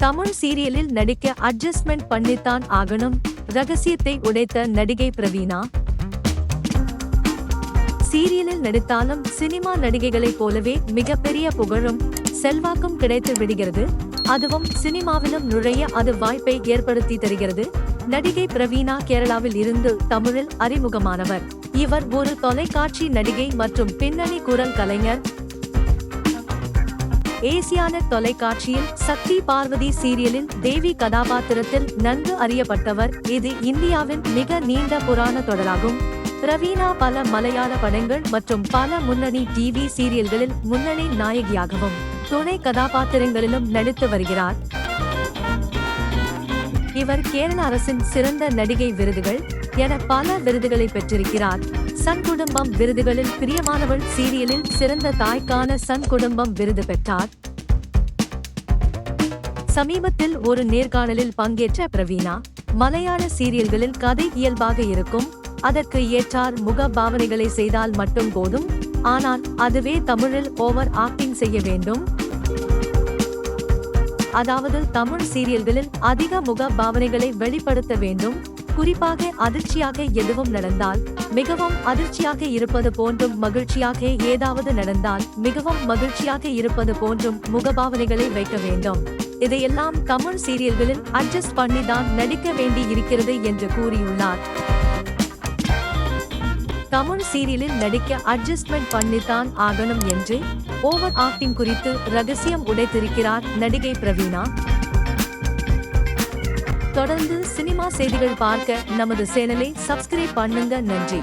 தமிழ் சீரியலில் நடிக்க அட்ஜஸ்ட்மெண்ட் பண்ணித்தான் ஆகணும். ரகசியத்தை உடைத்த நடிகை பிரவீனா. சீரியலில் நடித்தாலும் சினிமா நடிகைகளைப் போலவே மிகப்பெரிய புகழும் செல்வாக்கும் கிடைத்து விடுகிறது. அதுவும் சினிமாவிலும் நுழைய அது வாய்ப்பை ஏற்படுத்தி தருகிறது. நடிகை பிரவீனா கேரளாவில் இருந்து தமிழில் அறிமுகமானவர். இவர் ஒரு தொலைக்காட்சி நடிகை மற்றும் பின்னணி குரல் கலைஞர். ஏசியானெட் தொலைக்காட்சியில் சக்தி பார்வதி சீரியலில் தேவி கதாபாத்திரத்தில் நன்கு அறியப்பட்டவர். இது இந்தியாவின் மிக நீண்ட புராண தொடராகும். பிரவீனா பல மலையாள படங்கள் மற்றும் பல முன்னணி டிவி சீரியல்களில் முன்னணி நாயகியாகவும் துணை கதாபாத்திரங்களிலும் நடித்து வருகிறார். இவர் கேரள அரசின் சிறந்த நடிகை விருதுகள் என பல விருதுகளை பெற்றிருக்கிறார். சன் குடும்பம் விருதுகளில் பிரியமானவள் சீரியலில் சிறந்த தாய்க்கான சன் குடும்பம் விருது பெற்றார். சமீபத்தில் ஒரு நேர்காணலில் பங்கேற்ற பிரவீனா, மலையாள சீரியல்களில் கதை இயல்பாக இருக்கும், அதற்கு ஏற்றார் முக பாவனைகளை செய்தால் மட்டும் போதும், ஆனால் அதுவே தமிழில் ஓவர் ஆக்டிங் செய்ய வேண்டும். அதாவது தமிழ் சீரியல்களில் அதிக முக பாவனைகளை வெளிப்படுத்த வேண்டும். குறிப்பாக அதிர்ச்சியாக எதுவும் நடந்தால் மிகவும் அதிர்ச்சியாக இருப்பது போன்றும், மகிழ்ச்சியாக ஏதாவது நடந்தால் மிகவும் மகிழ்ச்சியாக இருப்பது போன்றும் முகபாவனைகளை வைக்க வேண்டும். இதையெல்லாம் தமிழ் சீரியல்களில் அட்ஜஸ்ட் பண்ணிதான் நடிக்க வேண்டி இருக்கிறது என்று கூறியுள்ளார். தமிழ் சீரியலில் நடிக்க அட்ஜஸ்ட்மெண்ட் பண்ணித்தான் ஆகணும் என்று ஓவர் ஆக்டிங் குறித்து ரகசியம் உடைத்திருக்கிறார் நடிகை பிரவீனா. தொடர்ந்து சினிமா செய்திகள் பார்க்க நமது சேனலை சப்ஸ்கிரைப் பண்ணுங்க. நன்றி.